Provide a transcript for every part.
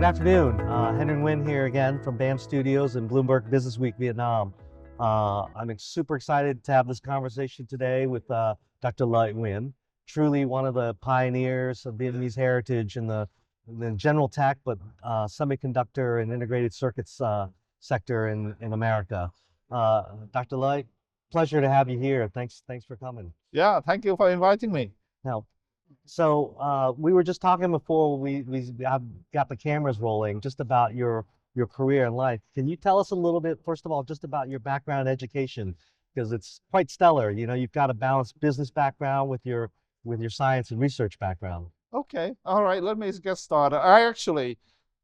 Good afternoon. Henry Nguyen here again from BAM Studios in Bloomberg Businessweek Việt Nam. I'm super excited to have this conversation today with Dr. Lợi Nguyễn, truly one of the pioneers of Vietnamese heritage in the general tech, but semiconductor and integrated circuits sector in America. Dr. Lợi, pleasure to have you here. Thanks for coming. Yeah, thank you for inviting me. Now, so we were just talking before we got the cameras rolling, just about your career and life. Can you tell us a little bit, first of all, just about your background in education? Because it's quite stellar. You know, you've got a balanced business background with your science and research background. Okay, all right, let me get started. I actually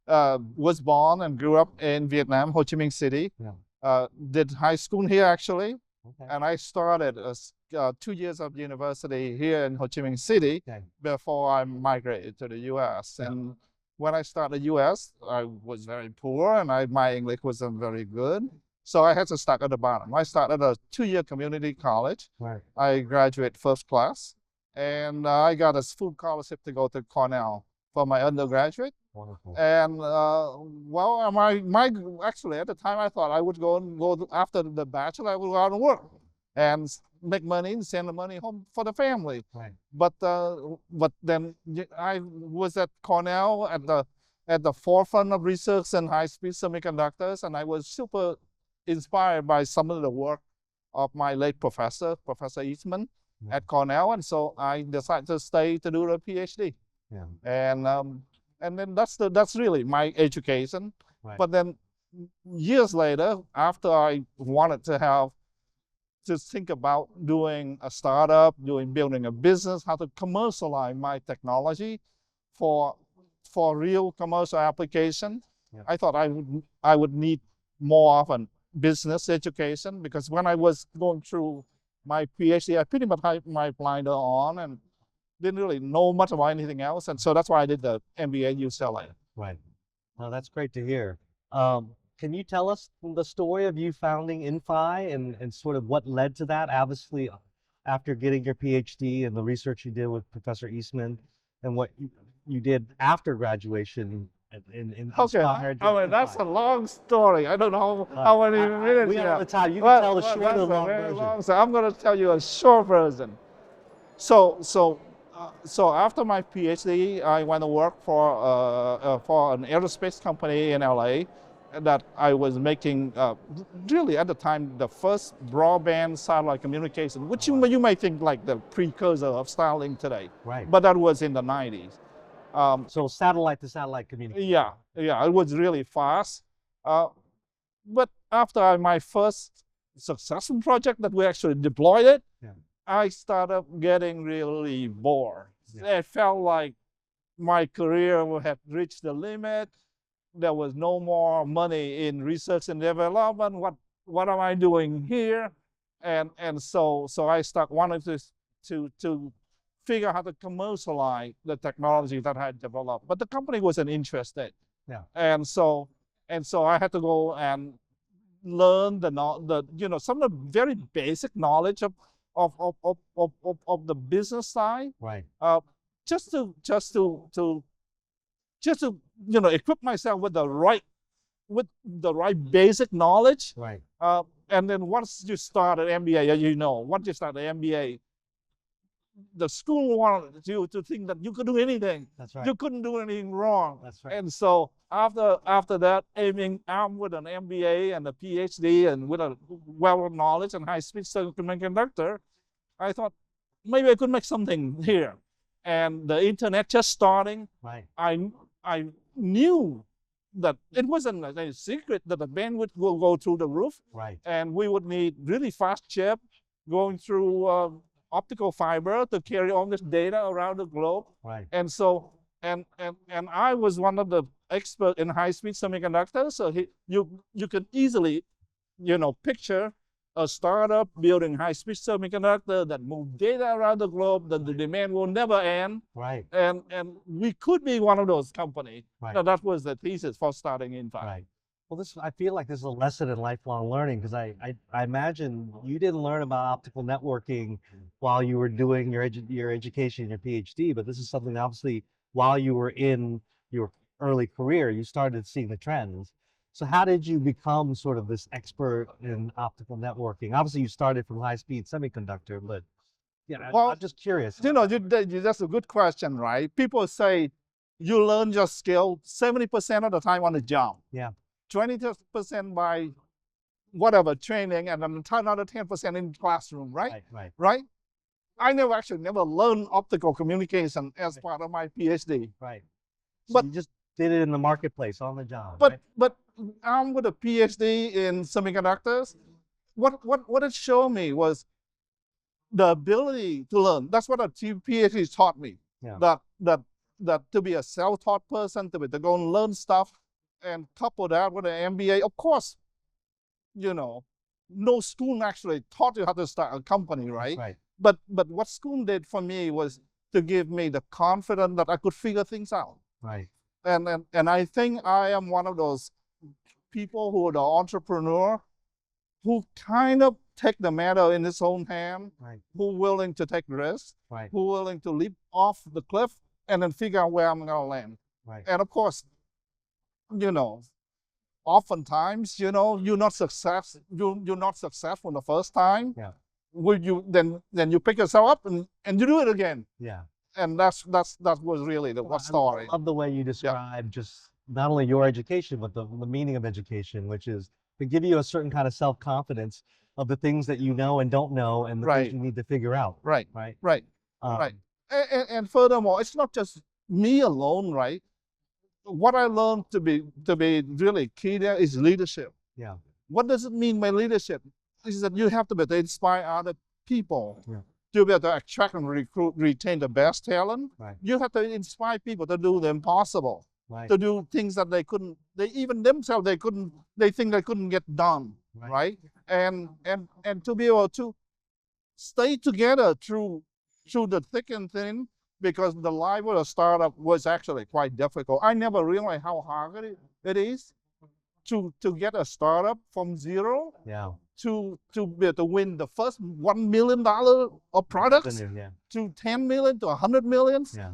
was born and grew up in Vietnam, Ho Chi Minh City. Yeah. Did high school here actually. Okay. And I started 2 years of university here in Ho Chi Minh City. Okay. Before I migrated to the US. Yeah. And when I started US, I was very poor and my English wasn't very good. So I had to start at the bottom. I started a 2-year community college. Right. I graduated first class, and I got a full scholarship to go to Cornell for my undergraduate. Wonderful. And well, actually at the time I thought I would go after the bachelor, I would go out and work and make money and send the money home for the family. Right. But then I was at Cornell at the forefront of research in high-speed semiconductors, and I was super inspired by some of the work of my late professor, Professor Eastman, yeah, at Cornell, and so I decided to stay to do the PhD. Yeah. And then that's really my education. Right. But then years later, after I wanted to think about doing a startup, building a business, how to commercialize my technology for real commercial application, yeah, I thought I would need more of a business education, because when I was going through my PhD, I pretty much had my blinder on and didn't really know much about anything else. And so that's why I did the MBA at UCLA. Right. Well, that's great to hear. Can you tell us the story of you founding Inphi and sort of what led to that? Obviously, after getting your PhD and the research you did with Professor Eastman, and what you did after graduation in Okay, I mean, that's a long story. I don't know how many minutes we you got all have. the time. You can tell the short That's and a long very version. long, so I'm going to tell you a short version. So after my PhD, I went to work for an aerospace company in LA that I was making, really at the time, the first broadband satellite communication, which you might think like the precursor of Starlink today. Right. But that was in the 90s. So satellite to satellite communication. Yeah, it was really fast. But after my first successful project that we actually deployed it, yeah, I started getting really bored. Yeah. It felt like my career had reached the limit. There was no more money in research and development. What am I doing here? And so I wanted to figure out how to commercialize the technology that I had developed. But the company wasn't interested. Yeah. And so I had to go and learn some of the very basic knowledge of the business side. Right. Just to equip myself with the right basic knowledge. Right. And then once you start an MBA, once you start an MBA, the school wanted you to think that you could do anything. That's right. You couldn't do anything wrong. That's right. And so after that, armed with an MBA and a PhD and with a wealth of knowledge and high-speed semiconductor, I thought maybe I could make something here. And the internet just starting. Right. I knew that it wasn't a secret that the bandwidth will go through the roof. Right. And we would need really fast chip going through optical fiber to carry all this data around the globe. Right. And so, and I was one of the experts in high-speed semiconductors. So you can easily, picture a startup building high-speed semiconductor that move data around the globe, that the demand will never end. Right. And we could be one of those companies. Right. So that was the thesis for starting Inphi. Right. Well, I feel like this is a lesson in lifelong learning, because I imagine you didn't learn about optical networking while you were doing your education, your PhD, but this is something obviously while you were in your early career, you started seeing the trends. So how did you become sort of this expert in optical networking? Obviously, you started from high-speed semiconductor, but Well, I'm just curious. that's a good question, right? People say you learn your skill 70% of the time on the job. Yeah. 20% by whatever training, and then another 10% in classroom, right? Right. I never learned optical communication as part of my PhD. Right. So But you just did it in the marketplace on the job. But I'm with a PhD in semiconductors. What it showed me was the ability to learn. That's what a PhD taught me. Yeah. That to be a self-taught person, to go and learn stuff, and couple that with an MBA. Of course, no school actually taught you how to start a company, right? Right. But what school did for me was to give me the confidence that I could figure things out. Right. And I think I am one of those people who are the entrepreneur who kind of take the matter in his own hand, Right. who willing to take risks, Right. who willing to leap off the cliff and then figure out where I'm going to land. Right. And of course, oftentimes, you're not successful the first time. Yeah. Then you pick yourself up and you do it again. Yeah. And that was really the story. I love the way you describe just not only your education, but the meaning of education, which is to give you a certain kind of self-confidence of the things that you know and don't know, and the things you need to figure out. Right. Right. Right. And furthermore, it's not just me alone, right? What I learned to be really key there is leadership. Yeah. What does it mean by leadership? Is that you have to be able to inspire other people. Yeah. To be able to attract and retain the best talent. Right. You have to inspire people to do the impossible. Right. To do things that they think they couldn't get done. Right. And to be able to stay together through the thick and thin, because the life of a startup was actually quite difficult. I never realized how hard it is to get a startup from zero. Yeah. To be able to win the first $1 million of products, to 10 million, to 100 million. Yeah.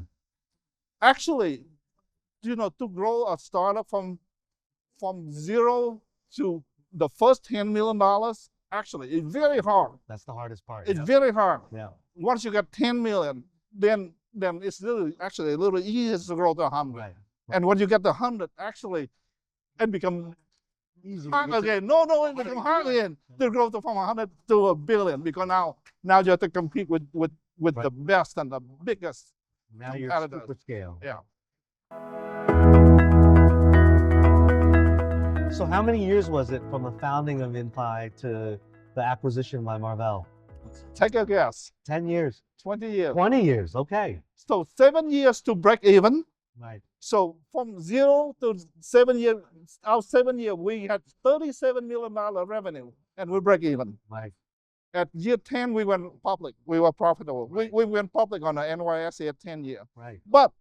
Actually, to grow a startup from zero to the first $10 million, actually, it's very hard. That's the hardest part. It's very hard. Yeah. Once you get 10 million, then it's actually a little easier to grow to 100. Right. And when you get the 100, actually, it becomes hard again. It becomes hard again to grow from 100 to $1 billion, because now you have to compete with the best and the biggest. Now you're super scale. Yeah. So how many years was it from the founding of Inphi to the acquisition by Marvell? Take a guess. 10 years. 20 years. 20 years, okay. So 7 years to break even. Right. So from 0 to 7 years, our 7 year, we had $37 million revenue, and we break even. Right. At year 10, we went public. We were profitable. We went public on the NYSE at 10 years. Right. But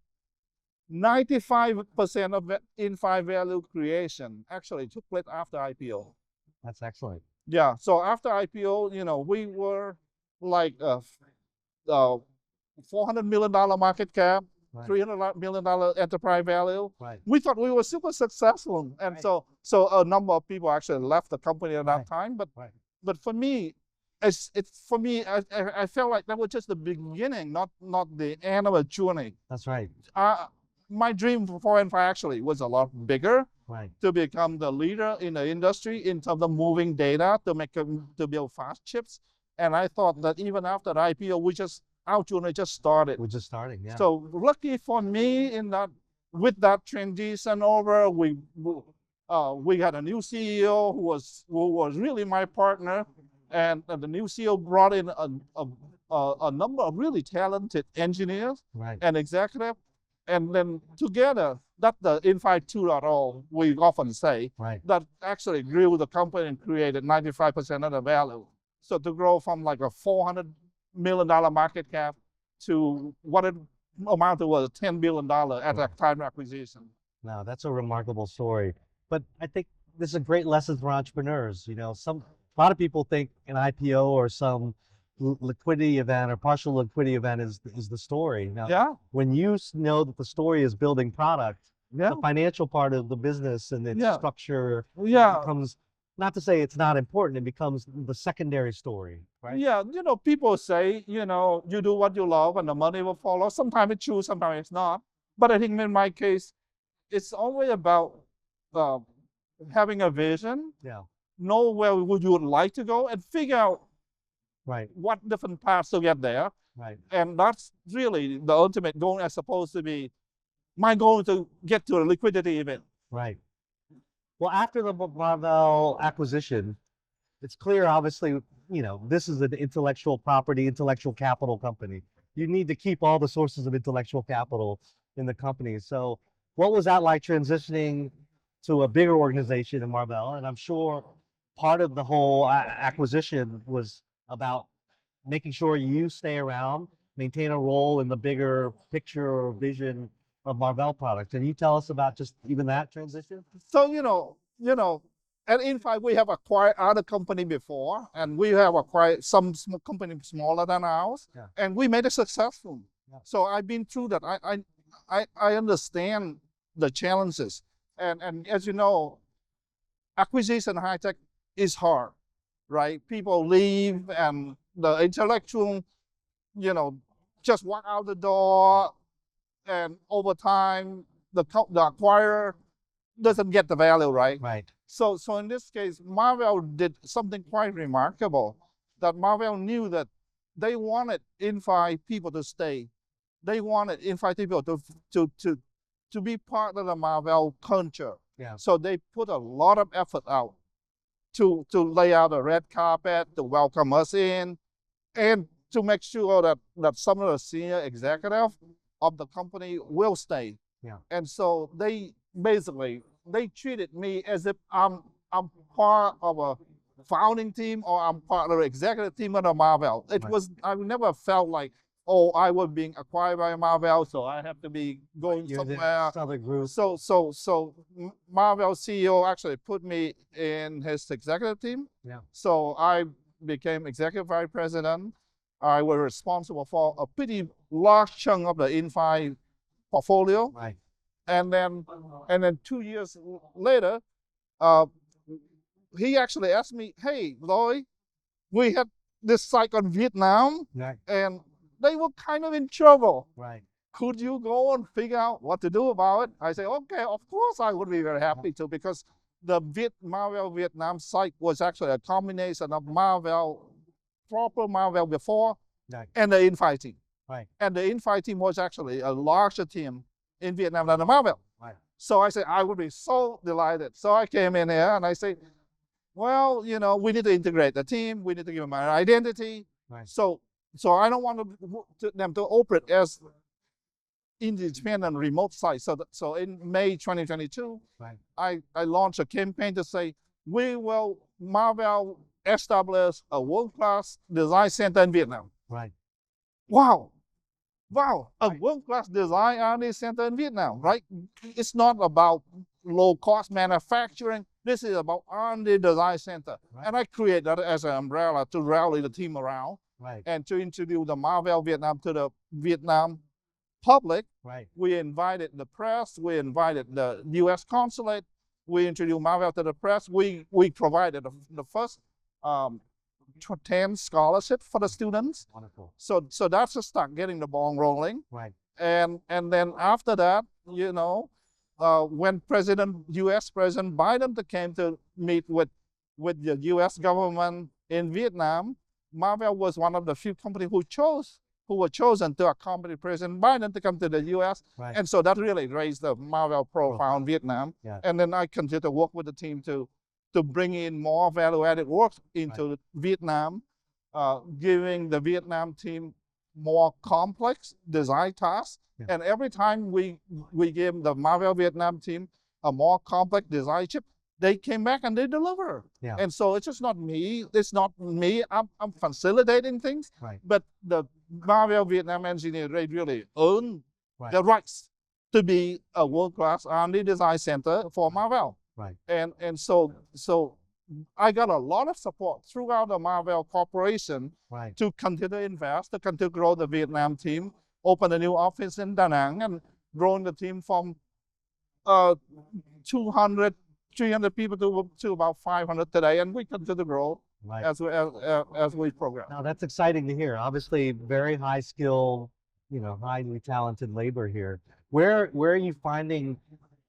95% of Inphi value creation actually took place after IPO. That's excellent. Yeah. So after IPO, we were like $400 million market cap. Right. $300 million enterprise value. Right. We thought we were super successful, and so a number of people actually left the company at that time. But for me, I felt like that was just the beginning, not the end of a journey. That's right. My dream for Inphi actually was a lot bigger. Right. To become the leader in the industry in terms of moving data to build fast chips. And I thought that even after the IPO, our journey just started. We're just starting, yeah. So lucky for me with that transition over, we had a new CEO who was really my partner, and the new CEO brought in a number of really talented engineers and executives, and then together, that's the Inphi 2.0, we often say, that actually grew the company and created 95% of the value. So to grow from like a $400 million market cap to what it amounted was $10 billion at that time acquisition. Now, that's a remarkable story. But I think this is a great lesson for entrepreneurs. A lot of people think an IPO or some liquidity event or partial liquidity event is the story. Now, when you know that the story is building product, the financial part of the business and its structure becomes, not to say it's not important, it becomes the secondary story, right? Yeah, people say, you do what you love and the money will follow. Sometimes it's true, sometimes it's not. But I think in my case, it's always about having a vision, know where you would like to go, and figure out what different paths to get there. Right. And that's really the ultimate goal, as opposed to be my goal to get to a liquidity event. Right. Well, after the Marvell acquisition, it's clear, obviously, this is an intellectual property, intellectual capital company. You need to keep all the sources of intellectual capital in the company. So what was that like transitioning to a bigger organization in Marvell? And I'm sure part of the whole acquisition was about making sure you stay around, maintain a role in the bigger picture or vision of Marvell products. Can you tell us about just even that transition? So, at Inphi, we have acquired other company before, and we have acquired some company smaller than ours, and we made it successful. So I've been through that. I understand the challenges, and as you know, acquisition high tech is hard, right? People leave, and the intellectual, just walk out the door, and over time, the acquirer doesn't get the value, right? Right. So in this case, Marvell did something quite remarkable. That Marvell knew that they wanted Inphi people to stay. They wanted Inphi people to be part of the Marvell culture. Yeah. So they put a lot of effort out to lay out a red carpet, to welcome us in, and to make sure that some of the senior executives of the company will stay. Yeah. And so they treated me as if I'm part of a founding team, or I'm part of the executive team of the Marvell. I never felt like, I was being acquired by Marvell, so I have to be going somewhere. Other group. So Marvell CEO actually put me in his executive team. Yeah. So I became executive vice president. I was responsible for a pretty large chunk of the Inphi portfolio. Right. And then 2 years later, he actually asked me, "Hey, Lloyd, we had this site on Vietnam, and they were kind of in trouble. Right. Could you go and figure out what to do about it?" I say, "Okay, of course I would be very happy to," because the Marvell Vietnam site was actually a combination of proper Marvell before, and the Inphi team. Right. And the Inphi team was actually a larger team in Vietnam than the Marvell. Right. So I said, I would be so delighted. So I came in here and I said, well, we need to integrate the team. We need to give them an identity. Right. So I don't want them to operate as independent remote sites. So in May 2022, I launched a campaign to say, Marvell establish a world-class design center in Vietnam. Right. Wow, a world-class design R&D center in Vietnam, right? It's not about low-cost manufacturing. This is about R&D design center. Right. And I create that as an umbrella to rally the team around, and to introduce the Marvell Vietnam to the Vietnam public. Right. We invited the press. We invited the U.S. consulate. We introduced Marvell to the press. We provided the first 10 scholarships for the students. Wonderful. So that's to start getting the ball rolling. Right. And then after that, when U.S. President Biden came to meet with the U.S. government in Vietnam, Marvell was one of the few companies who were chosen to accompany President Biden to come to the U.S. Right. And so that really raised the Marvell profile in Vietnam. Yeah. And then I continued to work with the team to bring in more value-added work into Vietnam, giving the Vietnam team more complex design tasks. Yeah. And every time we gave the Marvell Vietnam team a more complex design chip, they came back and they deliver. Yeah. And so it's just not me. It's not me. I'm facilitating things. Right. But the Marvell Vietnam engineers, they really earn the rights to be a world-class R&D design center for Marvell. Right. And so I got a lot of support throughout the Marvell Corporation to continue to invest, to continue to grow the Vietnam team, open a new office in Da Nang, and growing the team from 200, 300 people to about 500 today, and we continue to grow Right. as we progress. Now that's exciting to hear. Obviously, very high skill, highly talented labor here. Where are you finding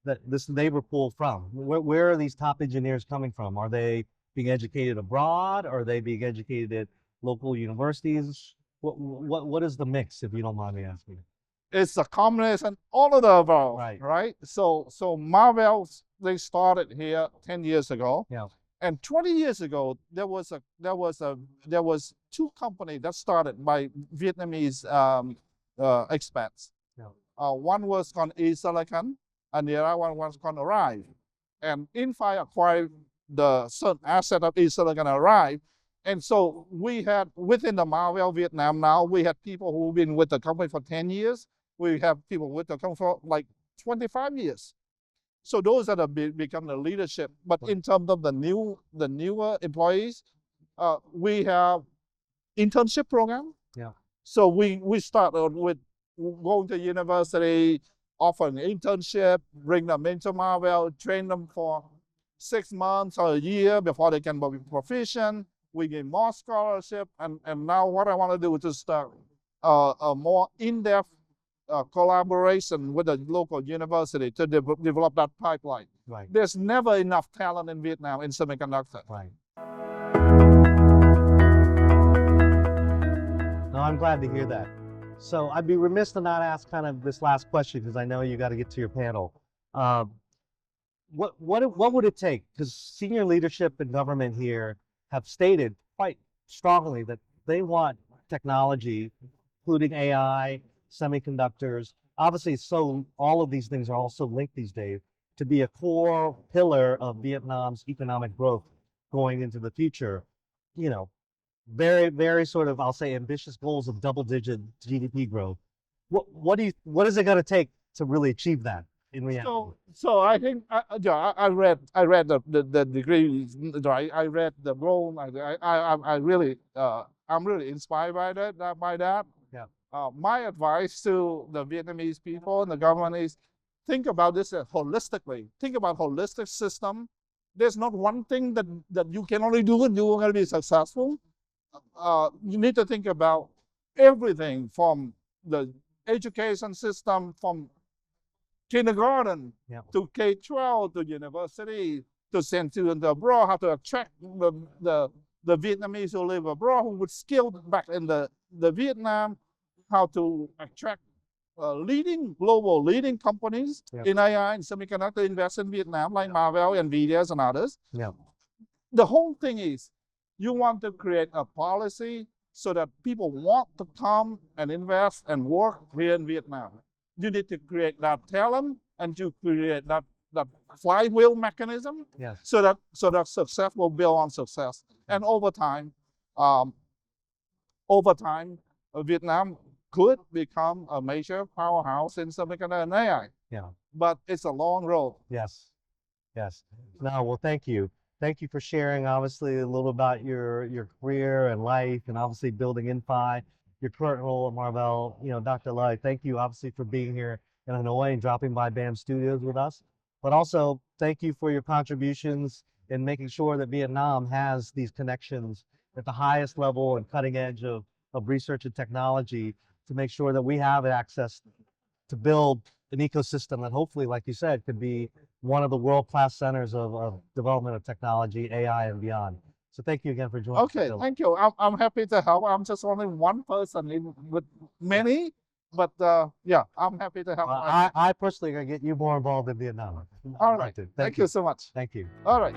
this labor pool from? Where are these top engineers coming from? Are they being educated abroad? Are they being educated at local universities? What is the mix, if you don't mind me asking? It's a combination, all of the above, Right. right? So Marvell, they started here 10 years ago. Yeah. And 20 years ago, there was two companies that started by Vietnamese expats. Yeah. One was called eSilicon, and the other one was called Arrive. And Inphi acquired the certain asset of eSilicon Arrive. And so we had, within the Marvell Vietnam now, we had people who've been with the company for 10 years. We have people with the company for like 25 years. So those are become the leadership. But in terms of the newer employees, we have internship program. Yeah. So we started with going to university, offering internship, bring them into Marvell, train them for 6 months or a year before they can be proficient. We give more scholarship, and now what I want to do is to start a more in-depth collaboration with the local university to develop that pipeline. Right. There's never enough talent in Vietnam in semiconductor. Right. No, I'm glad to hear that. So I'd be remiss to not ask kind of this last question, because I know you got to get to your panel. What would it take? Because senior leadership in government here have stated quite strongly that they want technology, including AI, semiconductors. Obviously, so all of these things are also linked these days to be a core pillar of Vietnam's economic growth going into the future. Very, very sort of, I'll say, ambitious goals of double-digit GDP growth. What is it going to take to really achieve that in reality? So I think I read the degree. I read the role. I'm really inspired by that. Yeah. My advice to the Vietnamese people and the government is think about this holistically. Think about holistic system. There's not one thing that you can only do and you're going to be successful. You need to think about everything from the education system, from kindergarten to K-12 to university, to send students abroad, how to attract the Vietnamese who live abroad who would skill back in the Vietnam, how to attract global leading companies in AI and semiconductor invest in Vietnam, like Marvell, NVIDIA, and others. Yeah. The whole thing is you want to create a policy so that people want to come and invest and work here in Vietnam. You need to create that talent and to create that flywheel mechanism. Yes. So that success will build on success. And over time, Vietnam could become a major powerhouse in semiconductor and AI. Yeah. But it's a long road. Yes. Yes. No, well, thank you. Thank you for sharing, obviously, a little about your career and life, and obviously building Inphi, your current role at Marvell. Dr. Lợi, thank you, obviously, for being here in Hanoi and dropping by BAM Studios with us. But also, thank you for your contributions in making sure that Vietnam has these connections at the highest level and cutting edge of research and technology to make sure that we have access to build an ecosystem that hopefully, like you said, could be one of the world-class centers of development of technology, AI, and beyond. So thank you again for joining us. Okay, thank you. I'm happy to help. I'm just only one person with many, but yeah, I'm happy to help. I personally are going to get you more involved in Vietnam. All right. Thank you so much. Thank you. All right.